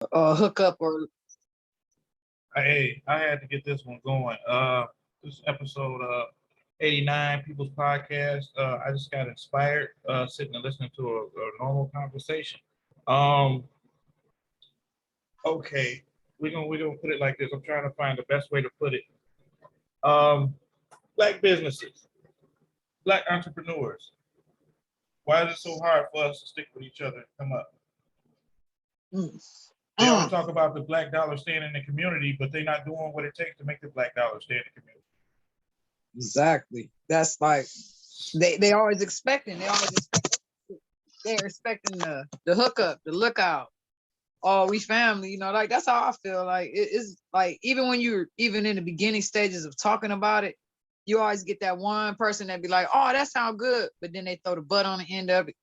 hookup or Hey, I had to get this one going. This episode 89 People's Podcast. I just got inspired sitting and listening to a normal conversation. Um, okay, we're gonna put it like this. I'm trying to find the best way to put it. Um, Black businesses, black entrepreneurs. Why is it so hard for us to stick with each other and come up? mm, They always mm, talk about the black dollar staying in the community, but they're not doing what it takes to make the black dollar stay in the community. exactly. That's like they always expecting. They always expect. They're expecting the hookup, the lookout. Oh, we family. Like that's how I feel. Like it's like even when you're even in the beginning stages of talking about it, you always get that one person that be like, "Oh, that sounds good," but then they throw the butt on the end of it.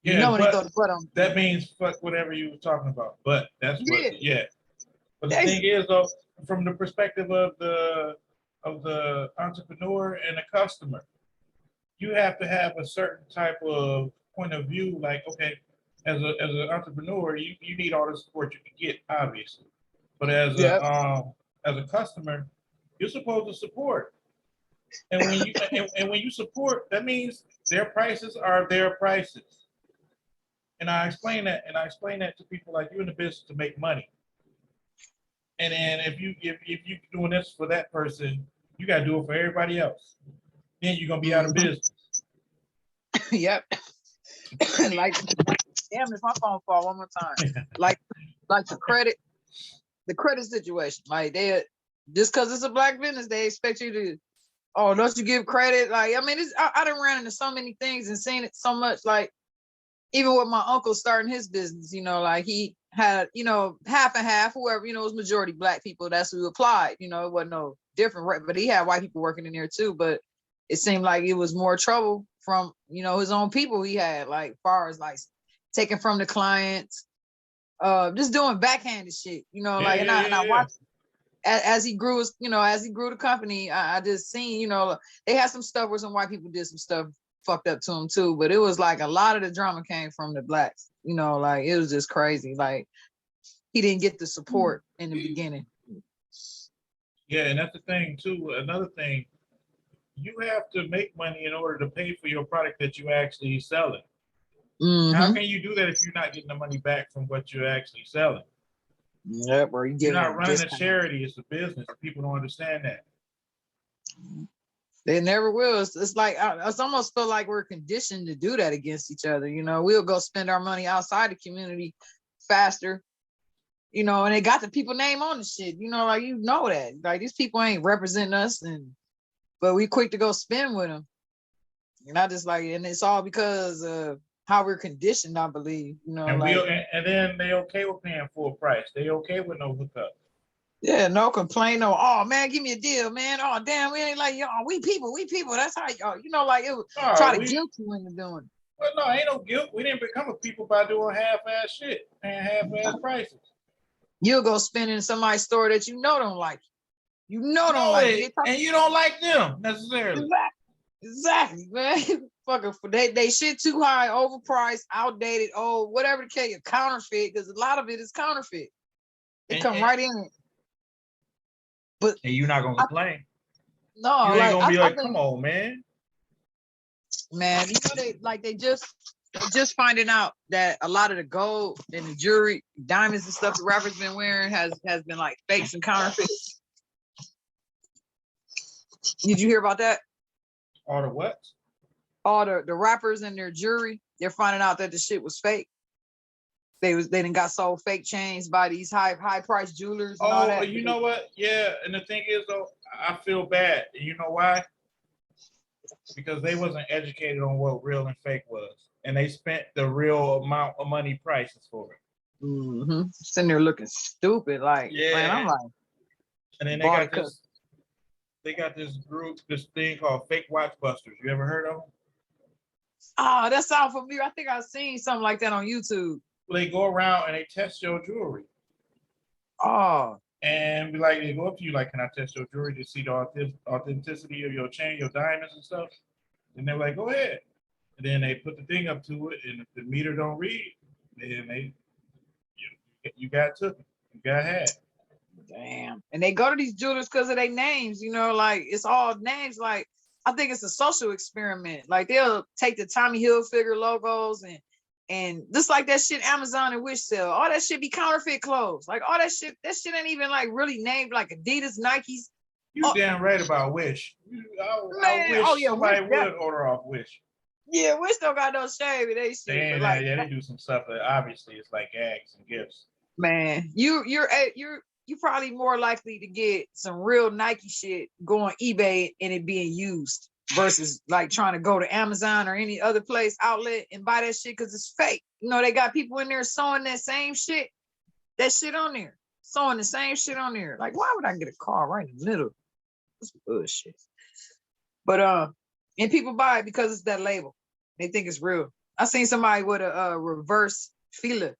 Yeah, When they throw but the butt on the end that of it. means fuck whatever you were talking about. But that's what, Yeah, yeah. But the they thing is, though, from the perspective of the entrepreneur and the customer, you have to have a certain type of point of view. Like, okay, as an entrepreneur, you need all the support you can get, obviously. But yeah. as a customer, you're supposed to support. And when you support, that means their prices are their prices. And I explain that to people like you in the business to make money. And then if you doing this for that person, you gotta do it for everybody else. Then you're gonna be out of Mhm. business. Yep. Like, damn, if my phone fall one more time. Like, like the credit situation. Like they just because it's a black business, they expect you to. Oh, don't you give credit? Like, I mean, I done ran into so many things and seen it so much. Like, even with my uncle starting his business, like he had, half and half. Whoever, it was majority black people. That's who applied. It wasn't no different, right? But he had white people working in there too. But it seemed like it was more trouble from his own people. He had like far as like taking from the clients, just doing backhanded shit. Yeah, Like, yeah, yeah, and I yeah. watched as he grew as he grew the company. I just seen, they had some stuff where some white people did some stuff fucked up to him too, but it was like a lot of the drama came from the blacks. Like it was just crazy. Like he didn't get the support in the beginning. Yeah, and that's the thing too. Another thing, you have to make money in order to pay for your product that you actually selling. How Mm-hmm. can you do that if you're not getting the money back from what you're actually selling? Yep, or you You're giving not them running a discount. charity; it's a business. People don't understand that. They never will. It's like it's almost feel like we're conditioned to do that against each other. We'll go spend our money outside the community faster. And they got the people name on the shit. Like that. Like these people ain't representing us, but we quick to go spend with them. And I just like, and it's all because of how we're conditioned, I believe. And we Like and then they okay with paying full price. They okay with no hookup. yeah, no complaint, no. Oh man, give me a deal, man. Oh damn, we ain't like y'all. We people, we people. That's how y'all. Like it would No, try to we guilt you into doing well, no, ain't no guilt. We didn't become a people by doing half-ass shit, paying half-ass it. prices. You'll go spend in somebody's store that don't like you. Don't No, like you. They talk and you don't like them necessarily. exactly, man. Fucking they shit too high, overpriced, outdated, whatever the case, counterfeit. Because a lot of it is counterfeit. It And, come and, right in. But and you're not gonna I, complain. no, You ain't like gonna be I like, come think, on, man. man, they just finding out that a lot of the gold and the jewelry, diamonds and stuff the rappers been wearing has been like fakes and counterfeits. Did you hear about that? Or the what? All the rappers and their jewelry, they're finding out that the shit was fake. They done got sold fake chains by these high priced jewelers and all Oh, that. you know what? Yeah, and the thing is though, I feel bad. You know why? Because they wasn't educated on what real and fake was, and they spent the real amount of money prices for it. Sitting there looking stupid, like man, I'm Yeah, like and then bought it cause they got this group, this thing called Fake Watch Busters. You ever heard of them? that sounds familiar. I think I've seen something like that on YouTube. Well, they go around and they test your jewelry. Oh, And be like, they go up to you like, "Can I test your jewelry to see the authenticity of your chain, your diamonds and stuff?" And they're like, "Go ahead." And then they put the thing up to it, and if the meter don't read, then you you got took. You got had. Damn. And they go to these jewelers because of their names, you know, like it's all names. Like I think it's a social experiment. Like they'll take the Tommy Hilfiger logos and just like that shit Amazon and Wish sell, all that shit be counterfeit clothes. Like all that shit ain't even like really named like Adidas, Nikes. You damn right about Wish. I Man, wish oh yeah, somebody Wish, would order off Wish. yeah, Wish don't got no shame in they shit, but like Yeah, they do some stuff that obviously it's like gags and gifts. man, you probably more likely to get some real Nike shit going eBay and it being used versus like trying to go to Amazon or any other place outlet and buy that shit because it's fake. You know, they got people in there sewing that shit on there, sewing the same shit on there. Like, why would I get a car right in the middle? That's bullshit. But and people buy it because it's that label. They think it's real. I seen somebody with a reverse feeler.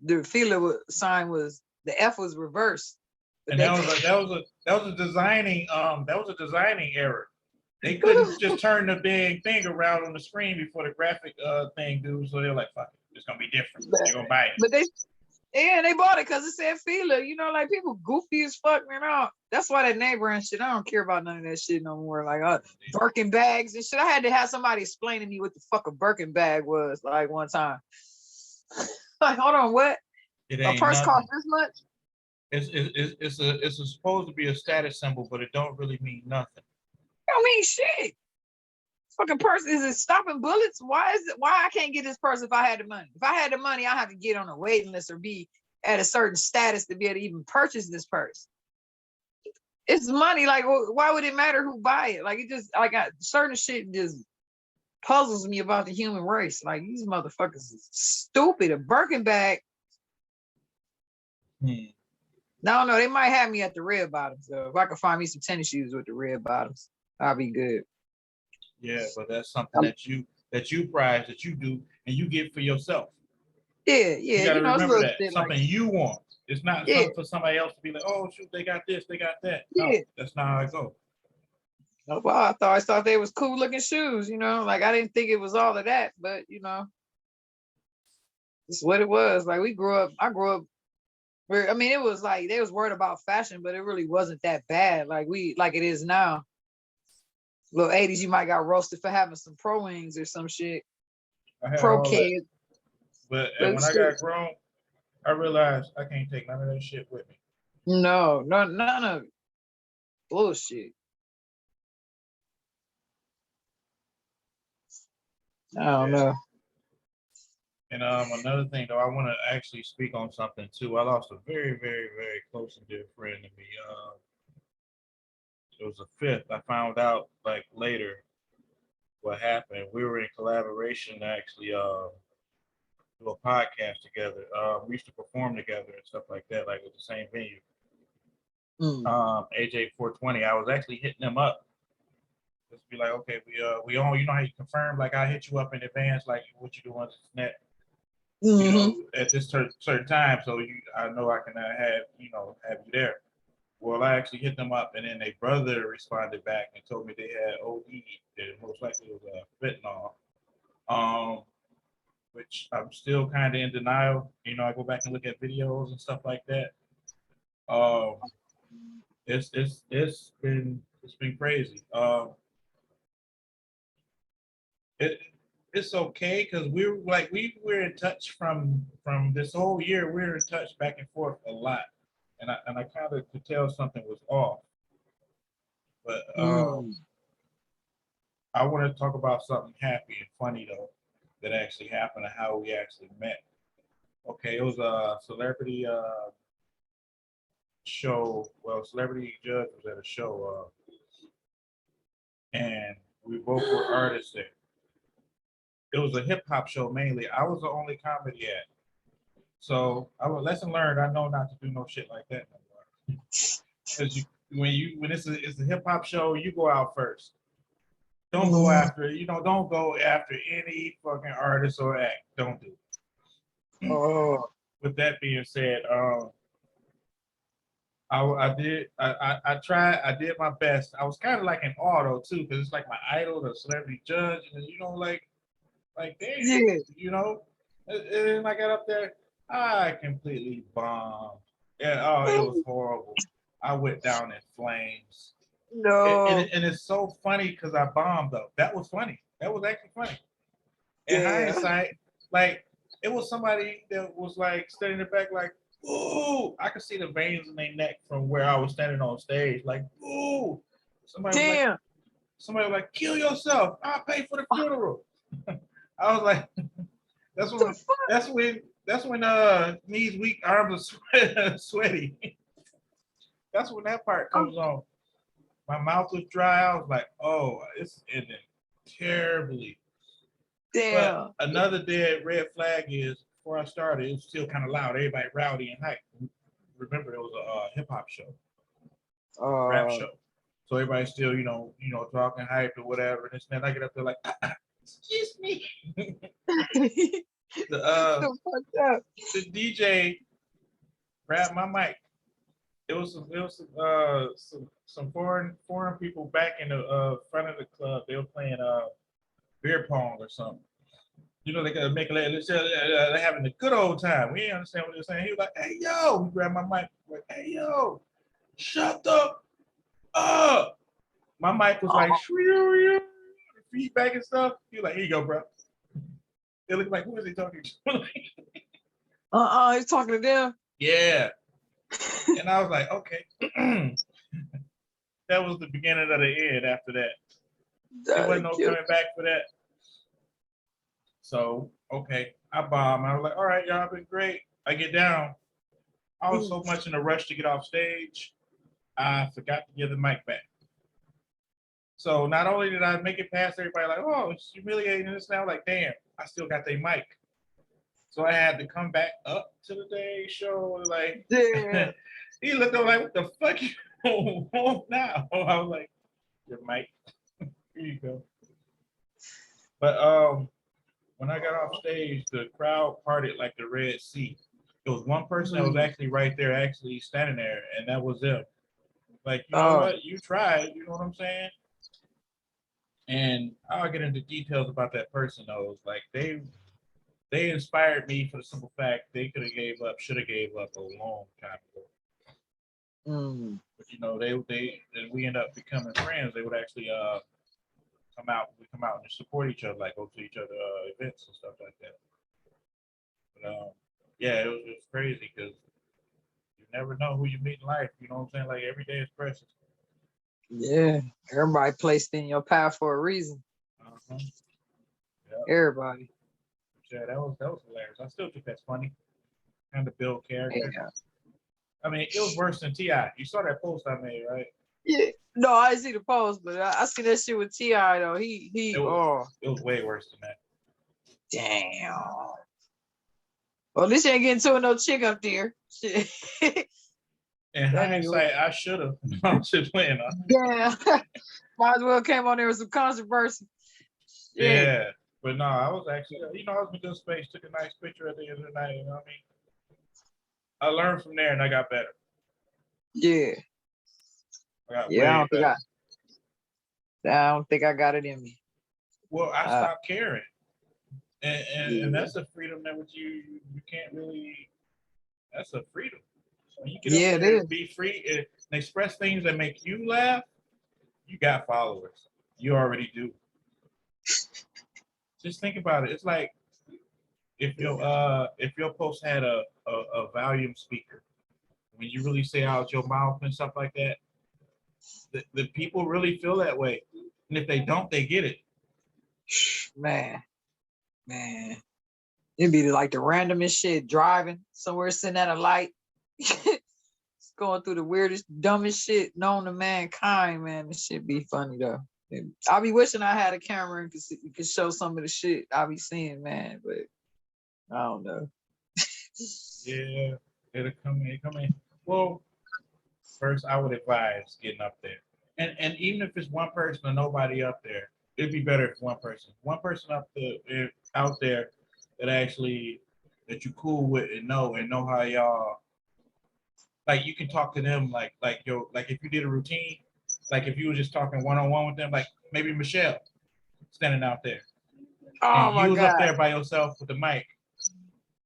The feeler sign was the F was reversed. And that was a designing error. They couldn't just turn the big thing around on the screen before the graphic thing do. So they're like, fuck it, it's gonna be different. You're gonna buy it. But they bought it because it said feeler. You know, like people goofy as fuck, man. That's why that name brand shit. I don't care about none of that shit no more. Like Birkin bags and shit. I had to have somebody explain to me what the fuck a Birkin bag was. Like one time. Like, hold on, what? A purse cost this much? It's supposed to be a status symbol, but it don't really mean nothing. Don't mean shit. Fucking purse, is it stopping bullets? Why I can't get this purse if I had the money? If I had the money, I have to get on a waiting list or be at a certain status to be able to even purchase this purse. It's money. Like, why would it matter who buy it? Like, it just like certain shit just puzzles me about the human race. Like, these motherfuckers is stupid. A Birkin bag. No, they might have me at the red bottoms though. If I could find me some tennis shoes with the red bottoms, I'll be good. Yeah, but that's something that you prize, that you do, and you get for yourself. Yeah. You gotta remember that. Something like, you want. It's not something for somebody else to be like, oh shoot, they got this, they got that. No, that's not how I go. No, well, I thought they was cool looking shoes, you know. Like I didn't think it was all of that, but you know, it's what it was. Like I grew up where I mean it was like they was worried about fashion, but it really wasn't that bad. Like it is now. Little 80s, you might got roasted for having some pro wings or some shit. Pro kids. But when I got grown, I realized I can't take none of that shit with me. No, none of it. Bullshit. I don't know. And another thing though, I want to actually speak on something too. I lost a very, very, very close and dear friend to me. It was a fifth. I found out like later what happened. We were in collaboration to actually do a podcast together. We used to perform together and stuff like that, like at the same venue. AJ 420. I was actually hitting them up. Just be like, okay, we on. You know how you confirm? Like I hit you up in advance, like what you do on this net. You know, at this certain time, so I know I can have you there. Well, I actually hit them up, and then their brother responded back and told me they had OD. That most likely was fentanyl. Which I'm still kind of in denial. You know, I go back and look at videos and stuff like that. It's been crazy. It's okay because we were in touch from this whole year. We were in touch back and forth a lot, and I kind of could tell something was off. But I want to talk about something happy and funny though that actually happened and how we actually met. Okay, it was a celebrity show. Well, celebrity judge was at a show, and we both were artists there. It was a hip hop show mainly. I was the only comedy at. So I was lesson learned. I know not to do no shit like that no more. Because when it's a hip hop show, you go out first. Don't go after any fucking artist or act. Don't do it. With that being said, I tried. I did my best. I was kind of like an auto too, because it's like my idol, the celebrity judge, and like damn, you know. And I got up there. I completely bombed. Yeah, oh, it was horrible. I went down in flames. No. And it's so funny because I bombed though. That was funny. That was actually funny. In Yeah. hindsight, like it was somebody that was like standing in the back, like, ooh, I could see the veins in their neck from where I was standing on stage, like, ooh. Somebody was like, Damn. kill yourself. I'll pay for the funeral. I was like, that's The when fuck? that's when knees weak, arms are sweaty. That's when that part Oh, comes on. My mouth was dry. I was like, oh, it's ending terribly. But damn. another dead red flag is before I started, it was still kind of loud. Everybody rowdy and hype. Remember, it was a hip hop show, rap Uh, show. So everybody's still, talking hype or whatever. And then I get up there like, excuse me. the The fuck up. the DJ grabbed my mic. It was some foreign people back in the front of the club. They were playing beer pong or something. They gotta make they're having a good old time. We didn't understand what they were saying. He was like, "Hey yo," he grabbed my mic. Like, "Hey yo, shut up." My mic was like feedback and stuff. He was like, "Here you go, bro." They looked like, who is he talking to? He's talking to them. Yeah. And I was like, okay. That was the beginning of the end after that. There wasn't no coming back for that. So, okay, I bombed. I was like, all right, y'all been great. I get down. I was so much in a rush to get off stage, I forgot to give the mic back. So not only did I make it past everybody like, oh, it's humiliating this now, like, damn, I still got their mic. So I had to come back up to the day show. Like, Yeah. he looked over like, what the fuck you want now? I was like, your mic. Here you go. But when I got off stage, the crowd parted like the Red Sea. There was one person that was actually right there, actually standing there, and that was them. Like, you know what? You tried. You know what I'm saying? And I'll get into details about that person though. Like they inspired me for the simple fact they could have gave up, should have gave up a long time ago. But they we end up becoming friends. They would actually we come out and support each other, like go to each other events and stuff like that. But yeah, it was crazy because you never know who you meet in life. You know what I'm saying? Like every day is precious. Yeah. Everybody placed in your path for a reason. Uh-huh. Yep. Everybody. Yeah, that was hilarious. I still think that's funny. Kind of build character. Yeah. I mean, it was worse than T.I. You saw that post I made, right? Yeah. No, I didn't see the post, but I see that shit with T.I. though. It was way worse than that. Damn. Well, at least you ain't getting to no chick up there. Shit. In hindsight, I should have. I'm just playing. Yeah. Might as well came on there with some controversy. Yeah. But no, I was actually, I was in a good space, took a nice picture at the end of the night, you know what I mean? I learned from there and I got better. Yeah. I don't think I got it in me. Well, I stopped caring. And that's a freedom that you can't really, that's a freedom. When you get up there and be free and express things that make you laugh, you got followers. You already do. Just think about it. It's like if your post had a volume speaker, when you really say out your mouth and stuff like that, the people really feel that way. And if they don't, they get it. Man. It'd be like the randomest shit, driving somewhere, sitting at a light. Going through the weirdest, dumbest shit known to mankind, man. This shit be funny though. I'll be wishing I had a camera and could show some of the shit I be seeing, man, but I don't know. Yeah, it'll come in. Well, first I would advise getting up there. And even if it's one person or nobody up there, it'd be better if one person out there that actually that you cool with and know how y'all, like you can talk to them like if you did a routine, like if you were just talking one-on-one with them, like maybe Michelle standing out there. Oh and my you was God. up there by yourself with the mic.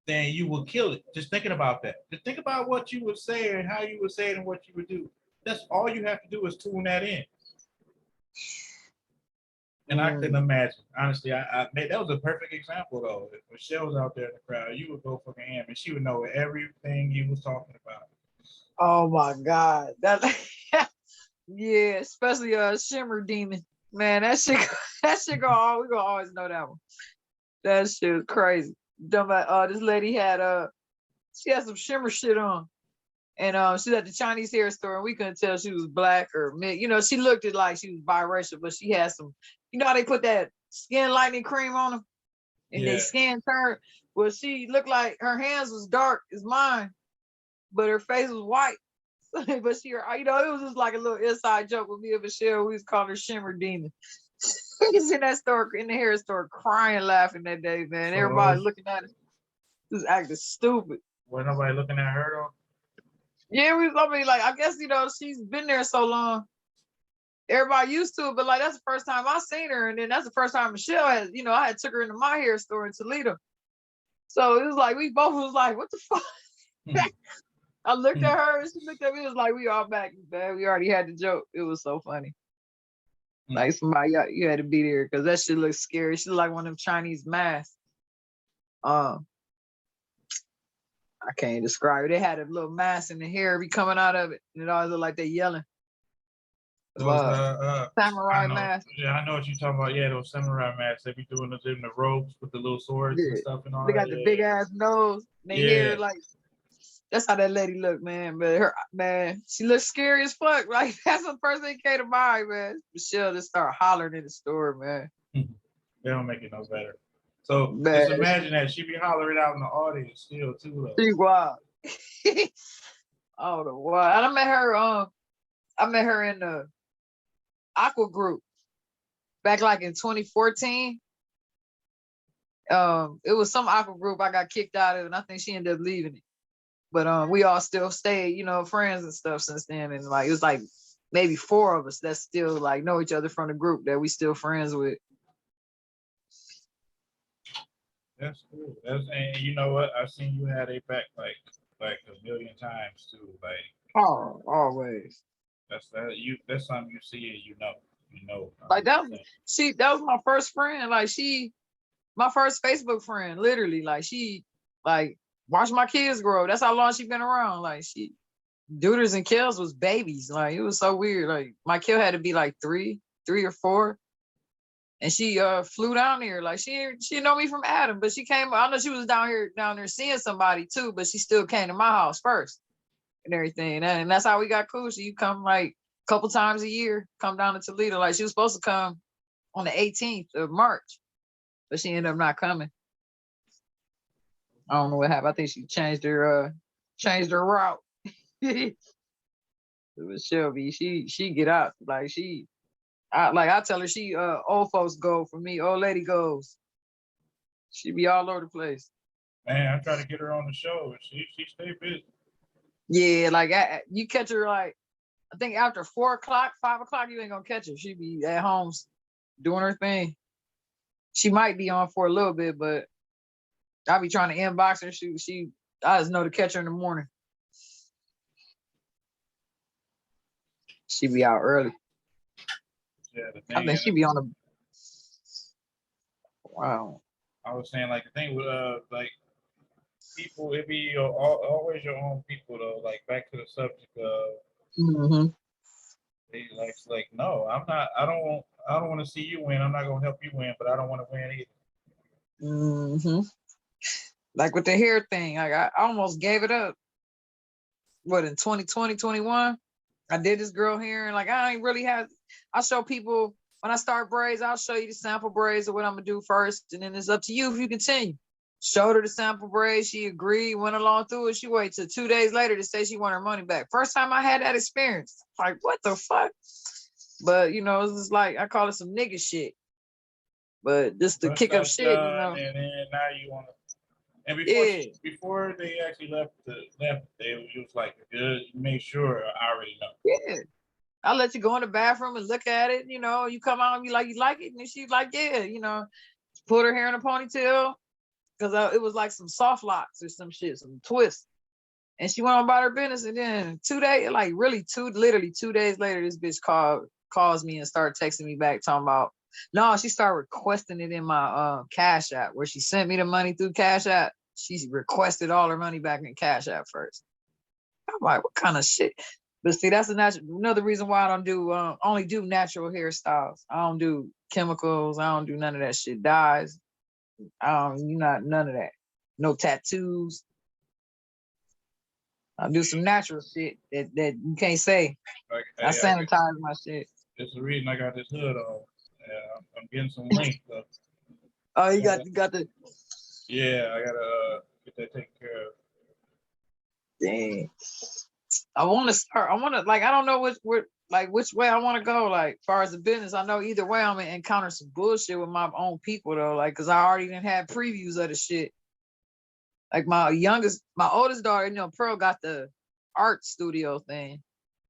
then you will kill it. Just thinking about that. Just think about what you would say and how you would say it and what you would do. That's all you have to do is tune that in. And I couldn't imagine. Honestly, I made that was a perfect example though. If Michelle was out there in the crowd, you would go fucking ham and she would know everything you was talking about. Oh my God. That yeah, especially Shimmer Demon. Man, that shit we gonna always know that one. That shit was crazy. This lady had she had some shimmer shit on. And she was at the Chinese hair store and we couldn't tell she was black or mid. You know, she looked it like she was biracial, but she had some, you know how they put that skin lightening cream on them and they skin turned. Well, she looked like her hands was dark as mine, but her face was white. But she, you know, it was just like a little inside joke with me and Michelle. We was calling her Shimmer Demon. We was in that store, in the hair store, crying, laughing that day, man. So Everybody looking at us, just acting stupid. Was nobody looking at her though? Yeah, I mean, like, I guess, you know, she's been there so long. Everybody used to it, but like, that's the first time I seen her. And then that's the first time Michelle had, you know, I had took her into my hair store in Toledo. So it was like, we both was like, what the fuck? I looked at her and she looked at me. It was like, we all back, man. We already had the joke. It was so funny. Like somebody, you had to be there because that shit looks scary. She looked like one of them Chinese masks. I can't describe it. They had a little mask and the hair be coming out of it. And it always looked like they yelling. Samurai mask. Yeah, I know what you're talking about. Yeah, those samurai masks. They be doing those in the ropes with the little swords and stuff and all they that. They got the big ass nose. And they hair like, that's how that lady looked, man. But her, man, she looks scary as fuck. Like, that's the first thing came to mind, man. Michelle just started hollering in the store, man. They don't make it no better. So just imagine that she be hollering out in the audience still too. She wild. Oh, the wild. And I met her in the Aqua group back like in 2014. It was some Aqua group I got kicked out of, and I think she ended up leaving it. But we all still stayed, you know, friends and stuff since then. And like, it was like maybe 4 of us that still like know each other from the group that we still friends with. That's cool. And you know what? I've seen you had a back like a million times too. Like, oh, always. That's something you see and you know. Like that was my first friend. Like my first Facebook friend, literally. Like she watched my kids grow. That's how long she been around. Like Duders and Kells was babies. Like it was so weird. Like my Kel had to be like 3 or 4. And she flew down here. Like she know me from Adam, but she came. I know she was down there seeing somebody too, but she still came to my house first and everything. And that's how we got cool. She come like a couple times a year, come down to Toledo. Like she was supposed to come on the 18th of March, but she ended up not coming. I don't know what happened. I think she changed her route. It was Shelby. She get out. Like I tell her old folks go for me, old lady goes. She be all over the place. Man, I try to get her on the show, and she stay busy. Yeah, like you catch her like I think after 4 o'clock, 5 o'clock, you ain't gonna catch her. She be at home doing her thing. She might be on for a little bit, but I'll be trying to inbox her. I just know to catch her in the morning. She be out early. Yeah, I think she be on the. Wow. I was saying like the thing with like people, it be always your own people though. Like back to the subject of they like no, I'm not. I don't want to see you win. I'm not gonna help you win, but I don't want to win either. Like with the hair thing, like I almost gave it up. What in 2020, 21? I did this girl hair and like I ain't really have. I show people when I start braids. I'll show you the sample braids of what I'm gonna do first, and then it's up to you if you continue. Showed her the sample braids. She agreed. Went along through it. She waited till 2 days later to say she wanted her money back. First time I had that experience. Like what the fuck? But you know, it's just like I call it some nigga shit. But just to kick up shit, you know. And then now you want to. And before they actually left, they was like, good. Make sure I already know. Yeah. I'll let you go in the bathroom and look at it, you know, you come out and you like it. And she's like, yeah, you know, put her hair in a ponytail, because it was like some soft locks or some shit, some twists. And she went on about her business, and then 2 days, like literally 2 days later, this bitch calls me and started texting me back talking about, no, she started requesting it in my Cash App, where she sent me the money through Cash App. She requested all her money back in Cash App first. I'm like, what kind of shit? But see, that's another reason why I don't do only do natural hairstyles. I don't do chemicals. I don't do none of that shit. Dyes. None of that. No tattoos. I do some natural shit that you can't say. Like, I sanitize my shit. That's the reason I got this hood on. I'm getting some length. Oh, you got the. Yeah, I gotta get that taken care of. Dang. I want to start. I don't know which way I want to go. Like, far as the business, I know either way I'm gonna encounter some bullshit with my own people though. Like, cause I already didn't have previews of the shit. Like my oldest daughter, Pearl got the art studio thing,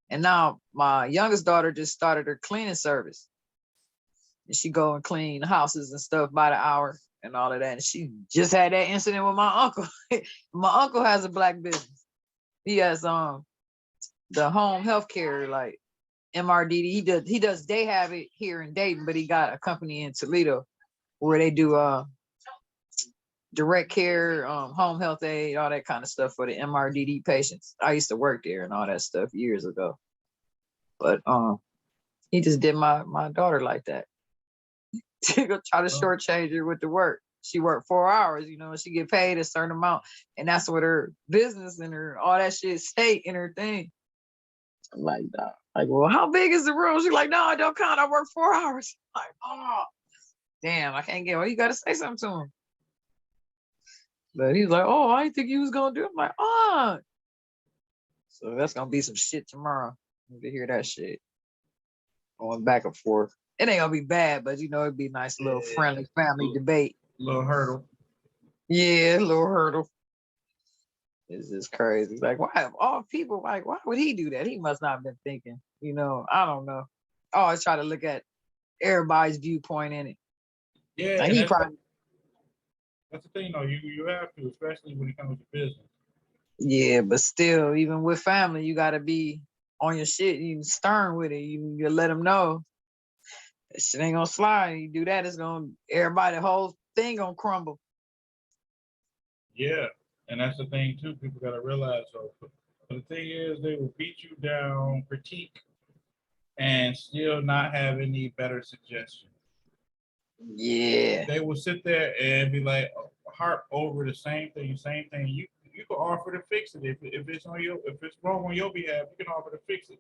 and now my youngest daughter just started her cleaning service. And she go and clean houses and stuff by the hour and all of that. And she just had that incident with my uncle. My uncle has a black business. He has the home health care, like MRDD. He does they have it here in Dayton, but he got a company in Toledo where they do direct care, home health aid, all that kind of stuff for the MRDD patients. I used to work there and all that stuff years ago. But he just did my daughter like that. She go try to shortchange her with the work. She worked 4 hours, and she get paid a certain amount, and that's what her business and her all that shit stay in her thing. I'm like, nah. Like, well, how big is the room? She's like, no, I don't count. I work 4 hours. I'm like, oh, damn, I can't get. Well, you got to say something to him. But he's like, oh, I didn't think you was gonna do it. I'm like, oh. So that's gonna be some shit tomorrow. To hear that shit going back and forth. It ain't gonna be bad, but it'd be a nice little friendly family debate. Little hurdle. Yeah, little hurdle. It's just crazy. Like, why of all people, like, why would he do that? He must not have been thinking, I don't know. I always try to look at everybody's viewpoint in it. Yeah, like, that's the thing, though. You have to, especially when it comes to business. Yeah, but still, even with family, you gotta be on your shit. You stern with it. You let them know that shit ain't gonna slide. You do that, it's gonna the whole thing gonna crumble. Yeah, and that's the thing too. People gotta realize. So, but the thing is, they will beat you down, critique, and still not have any better suggestions. Yeah, they will sit there and be like, harp over the same thing. You can offer to fix it if it's wrong on your behalf. You can offer to fix it.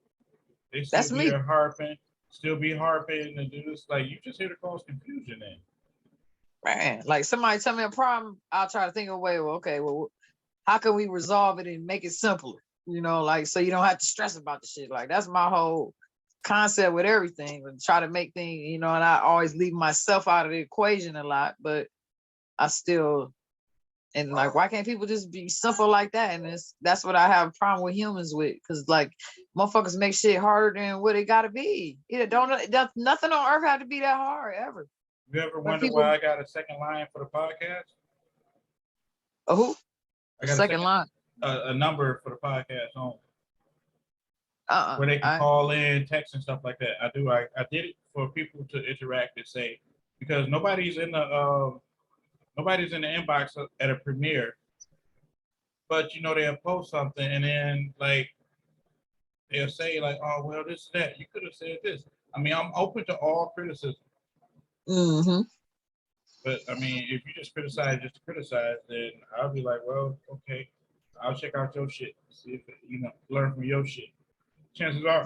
They still that's be me. there harping, and do this. Like, you just here to cause confusion. Then, Man, like, somebody tell me a problem, I'll try to think of a way. Well, okay, well, how can we resolve it and make it simpler? Like, so you don't have to stress about the shit. Like, that's my whole concept with everything, and try to make things, and I always leave myself out of the equation a lot, but I still, and like, why can't people just be simple like that? And that's what I have a problem with humans with, because like, motherfuckers make shit harder than what it gotta be. Nothing on earth have to be that hard ever. you ever wonder why I got a second line for the podcast? Who? I got a second line. A number for the podcast on. Where they can call in, text, and stuff like that. I did it for people to interact and say, because nobody's in the inbox at a premiere, but they'll post something and then like they'll say like, oh well, this that you could have said this. I mean, I'm open to all criticism. Mm-hmm. But I mean, if you just to criticize, then I'll be like, well, okay, I'll check out your shit, see if learn from your shit. Chances are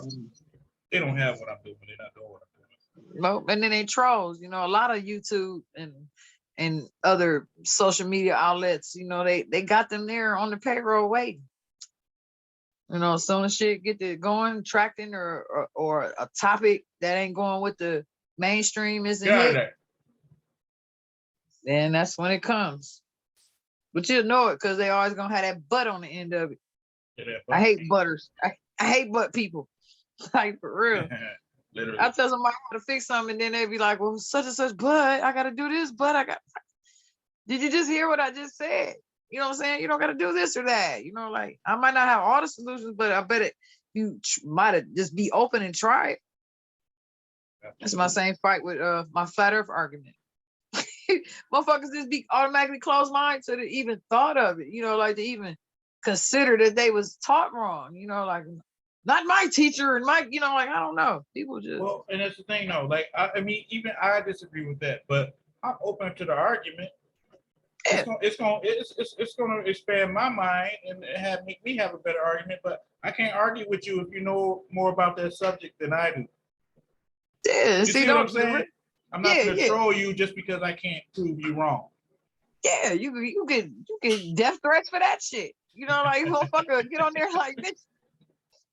they don't have what I'm doing. They're not doing what I'm doing. Nope. And then they trolls. A lot of YouTube and other social media outlets, they got them there on the payroll waiting. As soon as shit get to going, tracking or a topic that ain't going with the mainstream isn't hit, then that's when it comes. But you'll know it because they always gonna have that butt on the end of it. Yeah, I hate butters. I hate butt people. Like, for real. Literally. I tell somebody how to fix something, and then they be like, well, such and such butt, I gotta do this, but I got. Did you just hear what I just said? You know what I'm saying? You don't got to do this or that. You know, like I might not have all the solutions, but I bet you might have just be open and try it. That's my same fight with my flat earth argument. Motherfuckers just be automatically closed minded to even thought of it, you know, like to even consider that they was taught wrong, you know, like not my teacher and my, you know, like I don't know. People just Well, and that's the thing though. Like I mean, even I disagree with that, but I'm open to the argument. yeah. It's gonna expand my mind and have me have a better argument. But I can't argue with you if you know more about that subject than I do. Yeah, You see, see what I'm don't saying? I'm not yeah, gonna yeah, troll you just because I can't prove you wrong. yeah. You get death threats for that shit. You know, like motherfucker, get on there like bitch.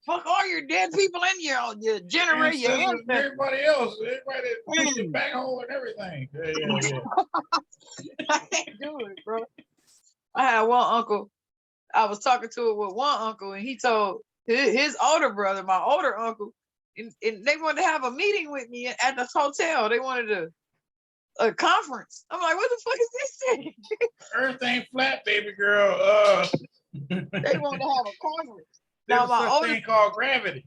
Fuck all your dead people in your generate your Ancestors and ancestors. everybody else, everybody that used your backhoe and everything. Yeah. I can't do it, bro. I had one uncle. I was talking to it with one uncle, and he told his older brother, my older uncle, and they wanted to have a meeting with me at the hotel. They wanted a conference. I'm like, what the fuck is this thing? Earth ain't flat, baby girl. They wanted to have a conference. There's Now a my such older, thing called gravity.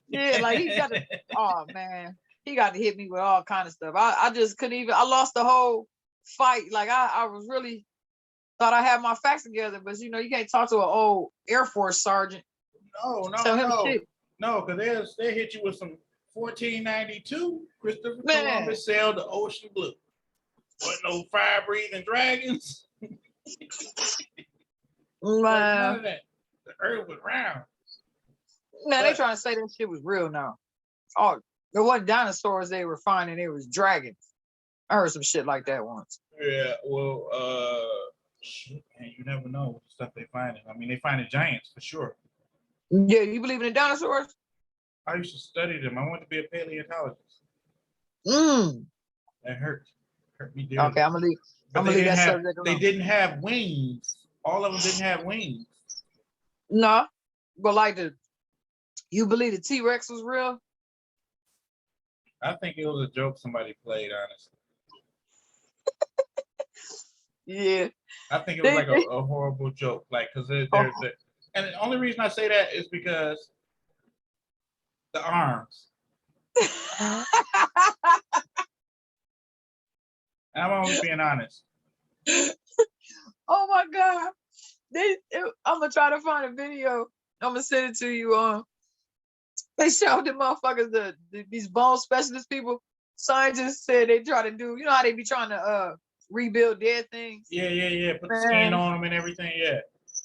yeah, like he got to. Oh man, he got to hit me with all kind of stuff. I just couldn't even. I lost the whole fight. Like I was really thought I had my facts together, but you know you can't talk to an old Air Force sergeant. Tell him shit. No, because they hit you with some 1492. Christopher Man, Columbus sailed the ocean blue. Wasn't no fire breathing dragons. Wasn't none man, of that. The earth was round. man, they But trying to say that shit was real now. Oh, it wasn't dinosaurs they were finding; it was dragons. I heard some shit like that once. yeah, well, shit, man, you never know what stuff they finding. I mean, they finding giants for sure. Yeah, you believe in the dinosaurs? I used to study them. I wanted to be a paleontologist. Mm. That hurt me dearly. Okay, I'm gonna leave. But I'm gonna leave that subject they alone. didn't have wings. All of them didn't have wings. No, but like you believe the T-Rex was real? I think it was a joke somebody played, honestly. Yeah. I think it was like a horrible joke. Like, because and the only reason I say that is because the arms. And I'm only being honest. Oh my God. I'm gonna try to find a video. I'm gonna send it to you. They showed the motherfuckers these bone specialist people. Scientists said they try to do, you know how they be trying to rebuild dead things? Yeah. Put the skin on them and everything. Yeah.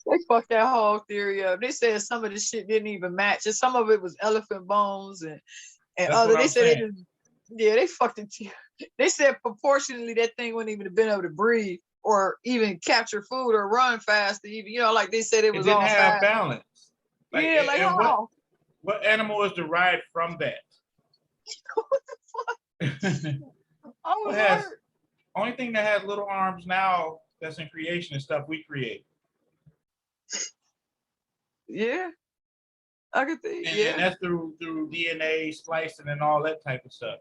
They fucked that whole theory up. They said some of the shit didn't even match. And some of it was elephant bones and other. They said they fucked it. They said proportionally that thing wouldn't even have been able to breathe or even capture food or run fast. Even, you know, like they said it was didn't all have fast. balance. Like, yeah, like how? What animal is derived from that? What the fuck? I was hurt. Only thing that has little arms now that's in creation is stuff we create. Yeah, I could think. Yeah, and that's through DNA splicing and all that type of stuff.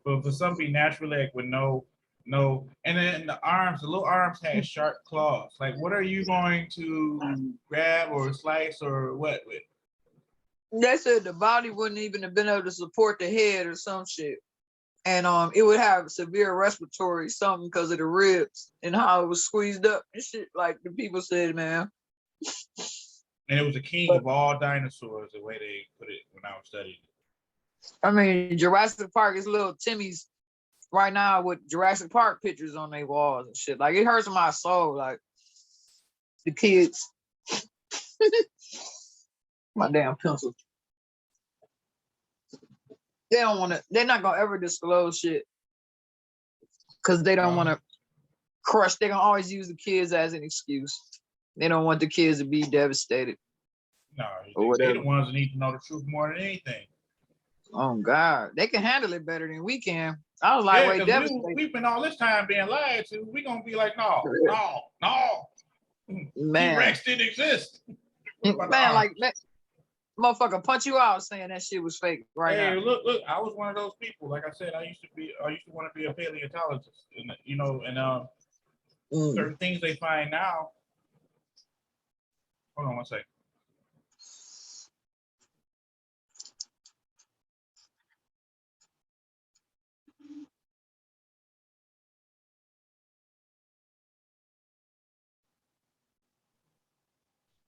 But for something naturally, like with no, and then the little arms had sharp claws. Like, what are you going to grab or slice or what with? they said the body wouldn't even have been able to support the head or some shit. And it would have severe respiratory something because of the ribs and how it was squeezed up and shit. Like the people said, man. And it was the king of all dinosaurs, the way they put it when I was studying it. I mean, Jurassic Park is little Timmy's right now with Jurassic Park pictures on their walls and shit. Like it hurts my soul. Like the kids. My damn pencil. They don't want to. They're not gonna ever disclose shit because they don't want to crush. They're gonna always use the kids as an excuse. They don't want the kids to be devastated. No, they're the ones that need to know the truth more than anything. Oh God, they can handle it better than we can. I was like, wait, devastated. We've been all this time being lied to. We're gonna be like, no. Man, T-Rex didn't exist. Man, like that motherfucker punch you out saying that shit was fake right now. Hey, look, I was one of those people. Like I said, I used to want to be a paleontologist, and Certain things they find now. Hold on one second.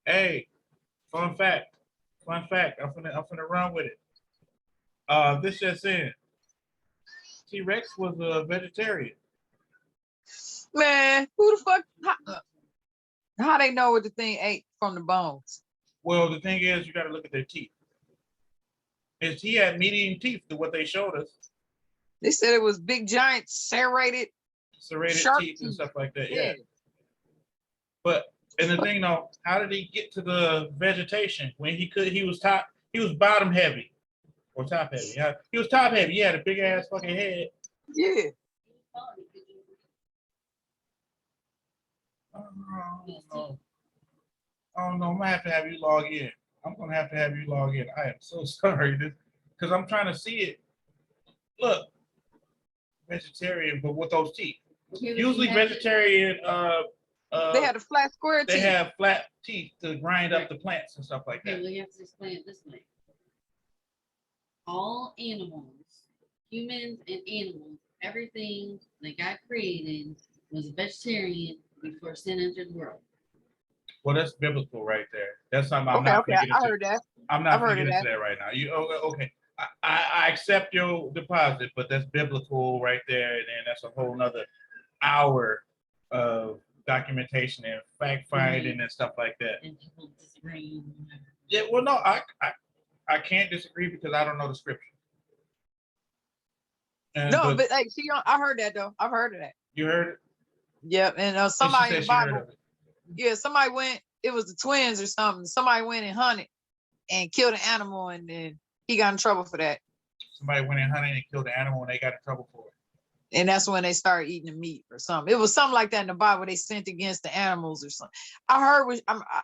Hey, fun fact. Fun fact. I'm finna run with it. This just in. T-Rex was a vegetarian. Man, who the fuck? How they know what the thing ate from the bones? Well, the thing is, you got to look at their teeth. He had meat-eating teeth to what they showed us. They said it was big, giant, serrated sharp teeth and stuff like that. Yeah. Yeah. But and the thing though, how did he get to the vegetation when he was bottom heavy or top heavy? Yeah, he was top heavy. He had a big ass fucking head. Yeah. Oh no, I'm gonna have to have you log in. I'm gonna have to have you log in. I am so sorry, because I'm trying to see it. Look, vegetarian, but with those teeth. Usually vegetarian. They had a flat square teeth. They have flat teeth to grind up the plants and stuff like that. Okay, well, you have to explain it this way. All animals, humans and animals, everything that got created was vegetarian before sin entered the world. Well, that's biblical right there. That's something I'm Okay, not okay, gonna get into. I heard that. I'm not I've gonna heard get of into that. that right now. Okay. I accept your deposit, but that's biblical right there, and then that's a whole nother hour of documentation and fact finding and stuff like that. And people disagree. Yeah, well, no, I can't disagree because I don't know the scripture. No, but like, see, I heard that though. I've heard of that. You heard it? Yep, and somebody in the She heard Bible. of it. Yeah, somebody went. It was the twins or something. Somebody went and hunted and killed an animal, and then he got in trouble for that. Somebody went and hunted and killed an animal, and they got in trouble for it. And that's when they started eating the meat or something. It was something like that in the Bible. They sinned against the animals or something. I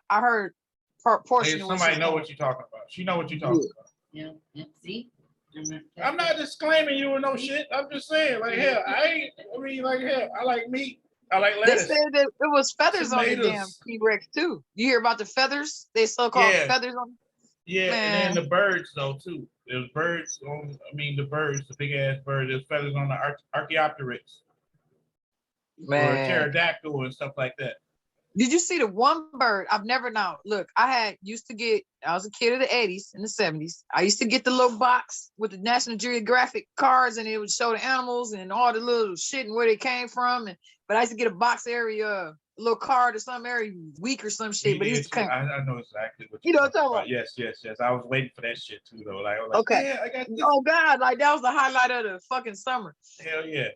heard portion of somebody know what you're talking about. She know what you're talking about. Yeah, see? I'm not disclaiming you or no shit. I'm just saying, like, hell, I like meat. I like They lettuce. said that it was feathers on the Tomatoes. damn T-Rex too. You hear about the feathers? They so-called feathers on. Yeah, Man. and then the birds though too. There's birds on. The birds, the big ass bird. There's feathers on the Archaeopteryx or pterodactyl and stuff like that. Did you see the one bird? I've never known. Look, I was a kid of the 80s and the 70s. I used to get the little box with the National Geographic cards, and it would show the animals and all the little shit and where they came from. But I used to get a box every little card or something every week or some shit. But I know exactly what you're talking about. Yes. I was waiting for that shit too though. Like, okay. Yeah, I got this. Oh God, like that was the highlight of the fucking summer. Hell yeah.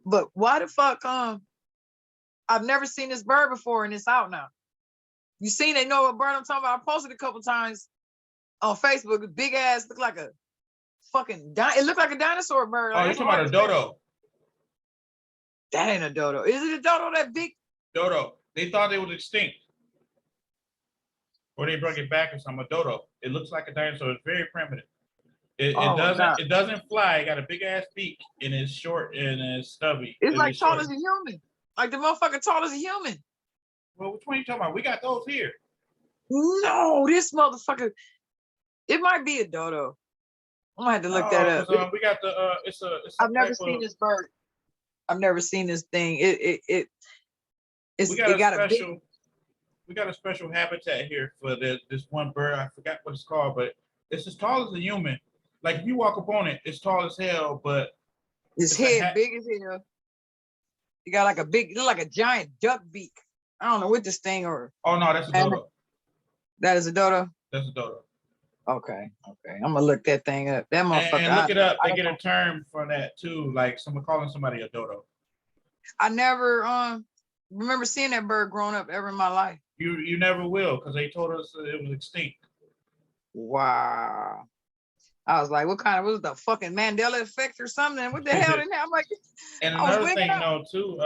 But why the fuck I've never seen this bird before, and it's out now. You seen? They know what bird I'm talking about. I posted a couple times on Facebook. Big ass, look like a fucking. It looked like a dinosaur bird. Oh, you're talking about a dodo? That ain't a dodo. Is it a dodo? That big dodo? They thought it was extinct, or they brought it back or something. A dodo. It looks like a dinosaur. It's very primitive. It doesn't fly. It got a big ass beak, and it's short and it's stubby. It's like tall as a human. Like the motherfucker tall as a human. Well, which one are you talking about? We got those here. No, this motherfucker. It might be a dodo. I'm gonna have to look that up. We got the I've never seen this bird. I've never seen this thing. We got a special habitat here for this one bird. I forgot what it's called, but it's as tall as a human. Like if you walk up on it, it's tall as hell, but its head big as hell. You got like a giant duck beak. I don't know what this thing or. Oh no, that's a dodo. That is a dodo. That's a dodo. Okay. I'm gonna look that thing up. That motherfucker. And look it up. They get a term for that too, like someone calling somebody a dodo. I never remember seeing that bird growing up ever in my life. You never will, because they told us that it was extinct. Wow. I was like, what was the fucking Mandela effect or something? What the hell didn't have? I'm like, and another thing, though, too,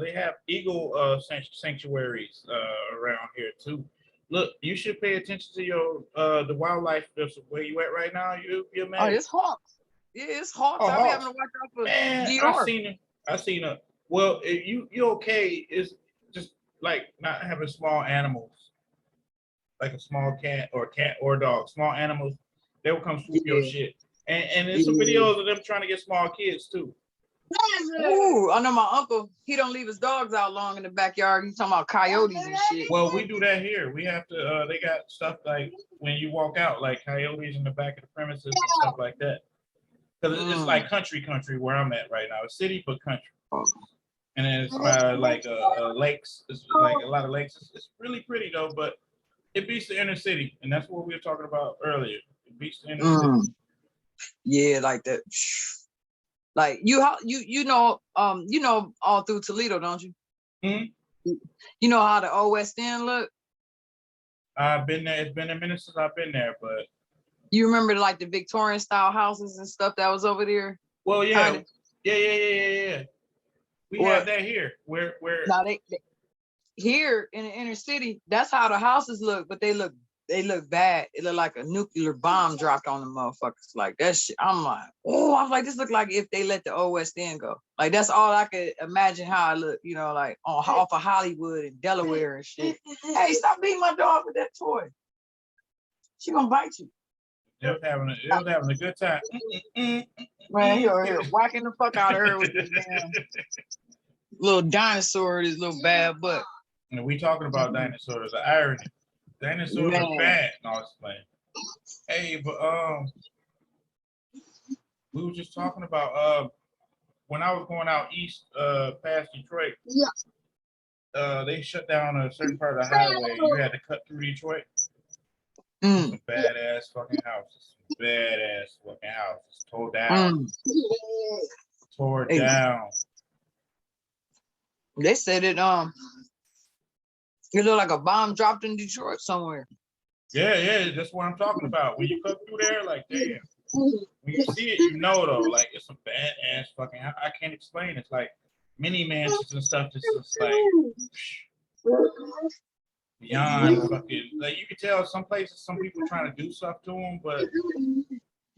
they have eagle sanctuaries around here too. Look, you should pay attention to your the wildlife where you at right now. You're mad. Oh, it's hawks. Yeah, it's hawks. I'll be having to watch out for Man, Dior. I seen it. Well, you okay? like not having small animals, like a small cat or dog, small animals, they will come swoop your Yeah. shit. And there's some Yeah. videos of them trying to get small kids too. Ooh, I know my uncle, he don't leave his dogs out long in the backyard. He's talking about coyotes and shit. Well, we do that here. We have to. They got stuff like when you walk out, like coyotes in the back of the premises and stuff like that. Because it's like country where I'm at right now. It's city but country, and then it's like lakes. It's like a lot of lakes. It's really pretty though, but it beats the inner city, and that's what we were talking about earlier. It beats the inner city. Yeah, like that. Like you know all through Toledo, don't you? Mm-hmm. You know how the old West End look? I've been there. It's been a minute since I've been there, but you remember like the Victorian style houses and stuff that was over there? Well, yeah, Kinda. yeah. We have that here. Where now they here in the inner city, that's how the houses look, but they look bad. It look like a nuclear bomb dropped on the motherfuckers. Like that shit. I'm like, oh, I was like, this look like if they let the old West End go. Like that's all I could imagine how it look, you know, like off of Hollywood and Delaware and shit. Hey, stop beating my dog with that toy. She gonna bite you. They was having a good time. Man, he over here whacking the fuck out of her with this damn little dinosaur, this little bad butt. And we talking about dinosaurs, the irony. Dinosaurs are bad. No, I was playing. Hey, but we were just talking about when I was going out east past Detroit. Yeah. They shut down a certain part of the highway. You had to cut through Detroit. Some badass fucking houses. Badass fucking houses. Tore down. Tore down. They said it looked like a bomb dropped in Detroit somewhere. Yeah, that's what I'm talking about. When you cut through there, like damn. When you see it, you know though, like it's a badass fucking house. I can't explain it. It's like mini mansions and stuff. It's just like beyond fucking, like you can tell some places, some people trying to do stuff to them, but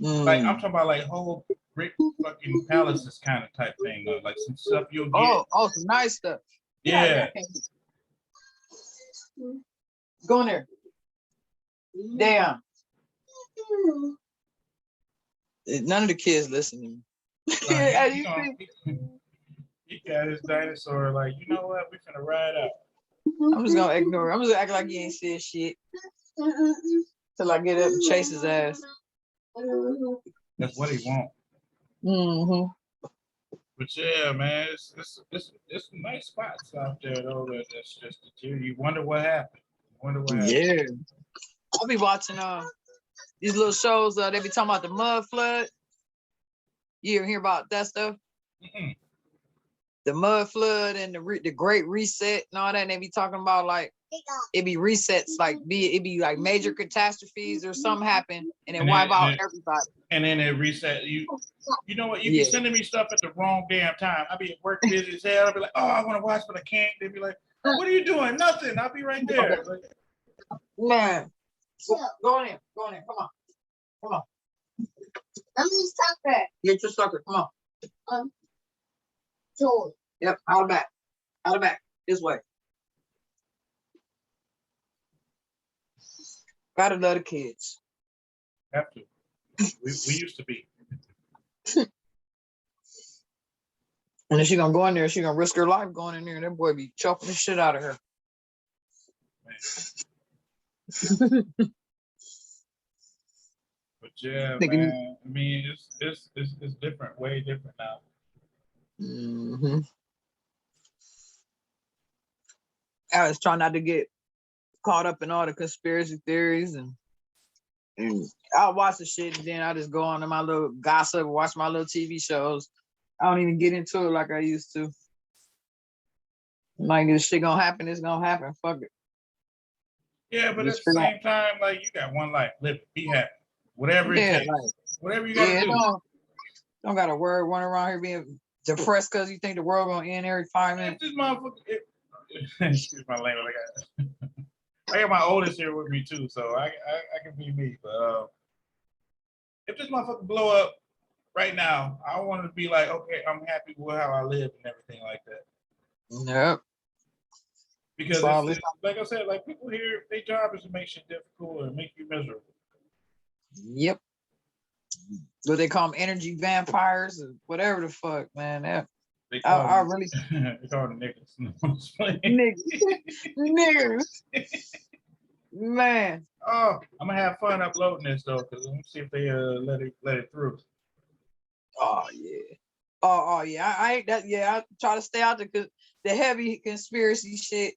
like I'm talking about like whole brick fucking palaces kind of type thing, like some stuff you'll get. Oh, some nice stuff. Yeah. Go in there. Damn. None of the kids listen to me. He got his dinosaur like, you know what? We finna ride out. I'm just gonna ignore it. I'm just gonna act like he ain't said shit till I get up and chase his ass. That's what he want. But yeah, man, it's some nice spots out there though. That's just you wonder what happened. Yeah, I'll be watching these little shows. They be talking about the mud flood. You ever hear about that stuff? The mud flood and the Great Reset and all that. And they be talking about like it be resets, like it be like major catastrophes or something happen and then wipe out everybody. And then it reset you. You know what? You be sending me stuff at the wrong damn time. I be at work busy as hell. I'll be like, oh, I want to watch, but I can't. They be like, what are you doing? Nothing. I'll be right there. Like, man, go in. Come on. Let me stop that. Get your sucker. Come on. Toy. Yep, out of back. This way. Gotta love the kids. Have to. We used to be. And if she gonna go in there, she gonna risk her life going in there, and that boy be choking the shit out of her. But yeah, man. I mean, it's different, way different now. I was trying not to get caught up in all the conspiracy theories, and I'll watch the shit, and then I just go on to my little gossip, watch my little TV shows. I don't even get into it like I used to. Like, this shit gonna happen, it's gonna happen. Fuck it. Yeah, but at the same time, like, you got one life. Live it. Be happy. Whatever it takes. Like, whatever you gotta do. Don't gotta worry, run around here being depressed because you think the world gonna end every 5 minutes. This motherfucker. Excuse my language. I got my oldest here with me too, so I can be me. But if this motherfucker blow up right now, I want to be like, okay, I'm happy with how I live and everything like that. Yep. Because Probably. it's like I said, like people here, their job is to make shit difficult and make you miserable. Yep. What they call them, energy vampires or whatever the fuck, man. They I, call I them, really they call them niggas. No, I'm just playing. niggas. Man. Oh, I'm gonna have fun uploading this though, because let me see if they let it through. Oh yeah. Oh yeah. I ain't that. Yeah, I try to stay out the heavy conspiracy shit.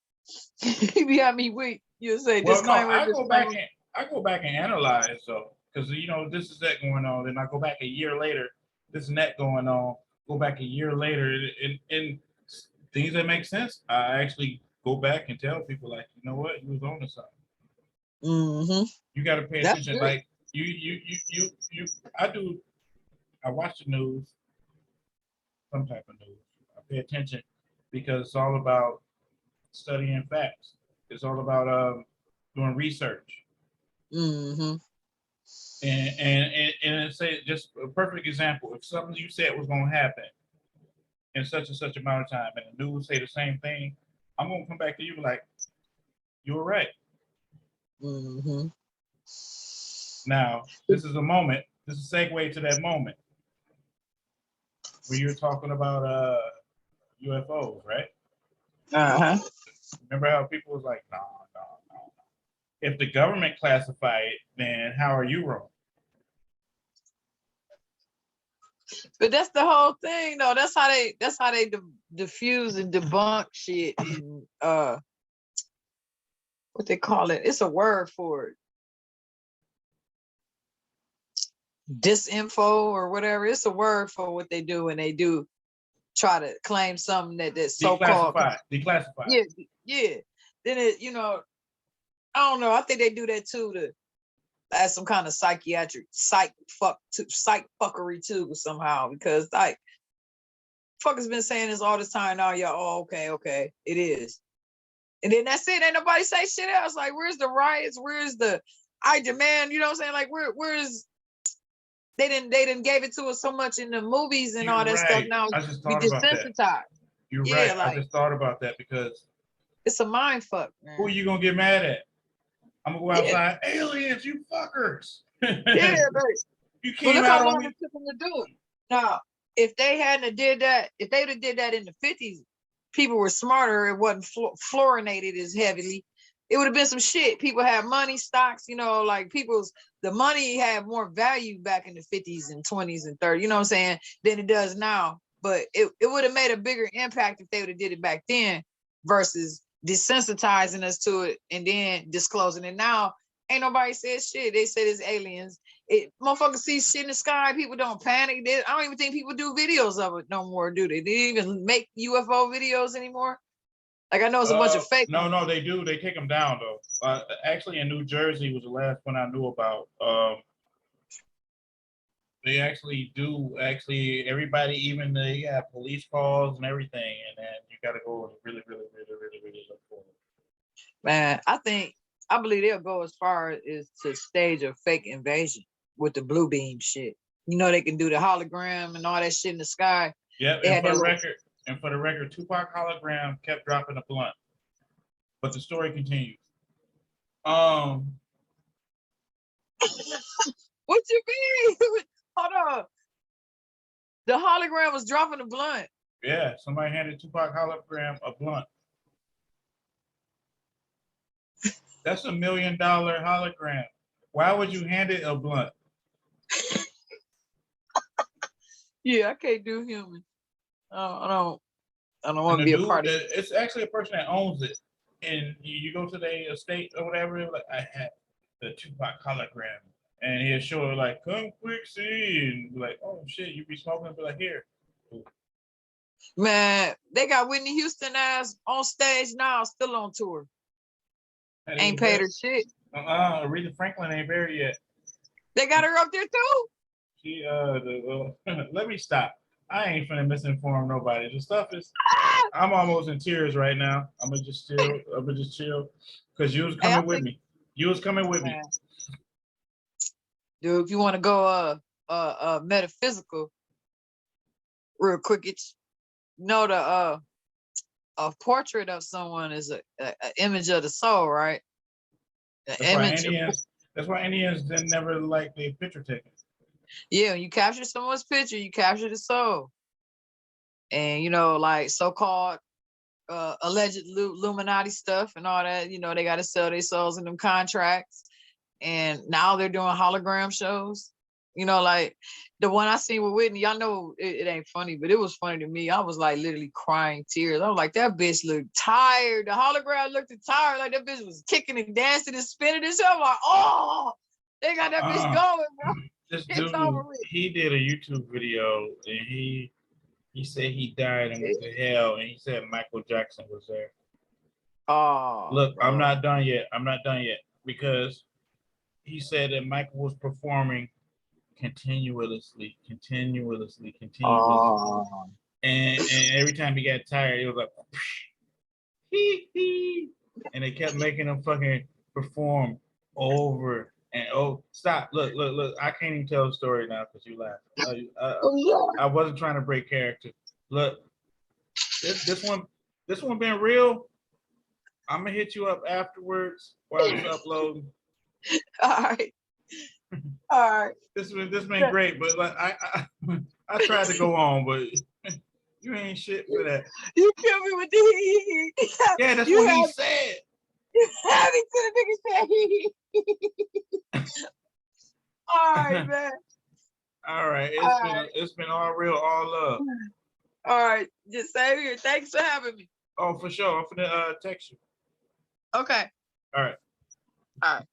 He had me weak. You say Well, no, disclaimer. I go back Disclaimer. and analyze though, because this is that going on. Then I go back a year later, this and that going on. Go back a year later, and things that make sense. I actually go back and tell people like, you know what, you was on to something. Mm-hmm. You got to pay That's attention. good. Like I watch the news, some type of news. I pay attention because it's all about studying facts. It's all about doing research. Mm-hmm. And say just a perfect example. If something you said was going to happen in such and such amount of time, and the news say the same thing, I'm going to come back to you like, you were right. Mm-hmm. Now, this is a moment. This is a segue to that moment where you're talking about UFOs, right? Uh-huh. Remember how people was like, no. If the government classified it, then how are you wrong? But that's the whole thing, though. That's how they diffuse and debunk shit. And what they call it? It's a word for it. Disinfo or whatever. It's a word for what they do when they do try to claim something that's so-called. Declassified. Yeah. Then I don't know. I think they do that too to as some kind of psychiatric psych fuckery too somehow, because like fuckers been saying this all this time now. Y'all, oh, okay, it is. And then that's it. Ain't nobody say shit else. Like, where's the riots? Where's the I demand? You know what I'm saying? Like, where's they didn't gave it to us so much in the movies and You're all that right. stuff. Now I just we thought about that. desensitized. You're Yeah, right. like I just thought about that because it's a mind fuck, man. who are you gonna get mad at? I'm gonna go Yeah. outside. Aliens, you fuckers. Yeah, but You but came look out how on long me. it took them to do it. Now, if they hadn't have did that, if they would have did that in the 50s, people were smarter. It wasn't fluorinated as heavily. It would have been some shit. People had money, stocks, like the money had more value back in the 50s and 20s and 30s, you know what I'm saying, than it does now. But it would have made a bigger impact if they would have did it back then versus desensitizing us to it and then disclosing it. Now, ain't nobody said shit. They said it's aliens. Motherfuckers see shit in the sky. People don't panic. I don't even think people do videos of it no more, do they? They even make UFO videos anymore. Like I know it's a bunch of fake ones. No, they do. They take them down though. Actually, in New Jersey was the last one I knew about. They actually do. Actually, everybody, even they have police calls and everything, and then you got to go really look for it. Man, I believe they'll go as far as to stage a fake invasion with the blue beam shit. They can do the hologram and all that shit in the sky. Yep, and for the record, Tupac hologram kept dropping a blunt. But the story continues. What you mean? Hold on. The hologram was dropping a blunt. Yeah, somebody handed Tupac hologram a blunt. That's $1 million hologram. Why would you hand it a blunt? Yeah, I can't do human. I don't want to be a part of it. It's actually a person that owns it. And you go to the estate or whatever, like, I have the Tupac hologram. And he'll show it like, come quick, see. And be like, oh shit, you be smoking? Be like, here. Man, they got Whitney Houston ass on stage now, still on tour. Ain't paid her shit. Aretha Franklin ain't buried yet. They got her up there too. She let me stop. I ain't finna misinform nobody. The stuff is I'm almost in tears right now. I'm gonna just chill. Because you was coming with me. You was coming with me. Dude, if you want to go metaphysical real quick, it's the a portrait of someone is a image of the soul, right? The That's why image. Indians. That's why Indians then never like their picture taken. Yeah, when you capture someone's picture, you capture the soul. And you know, like so-called alleged Illuminati stuff and all that, you know, they got to sell their souls in them contracts. And now they're doing hologram shows. You know, like the one I seen with Whitney, y'all know it ain't funny, but it was funny to me. I was like literally crying tears. I was like, that bitch looked tired. The hologram looked tired. Like that bitch was kicking and dancing and spinning and stuff. I'm like, oh, they got that bitch going, bro. This It's dude, over with. he did a YouTube video and he said he died and went to hell, and he said Michael Jackson was there. Oh, Look, bro. I'm not done yet. I'm not done yet because he said that Michael was performing continuously. Oh. And every time he got tired, he was like, hee hee. And they kept making him fucking perform over and oh, stop. Look. I can't even tell the story now because you laugh. I wasn't trying to break character. Look, this one been real. I'm gonna hit you up afterwards while it's uploading. All right. All right. This been great, but like I tried to go on, but you ain't shit for that. You killed me with the Yeah, that's you what he have, said. you had me to the nigga say. All right, man. All right, it's been all real, all love. All right, just same here. Thanks for having me. Oh, for sure. I'm gonna text you. Okay. All right. All right.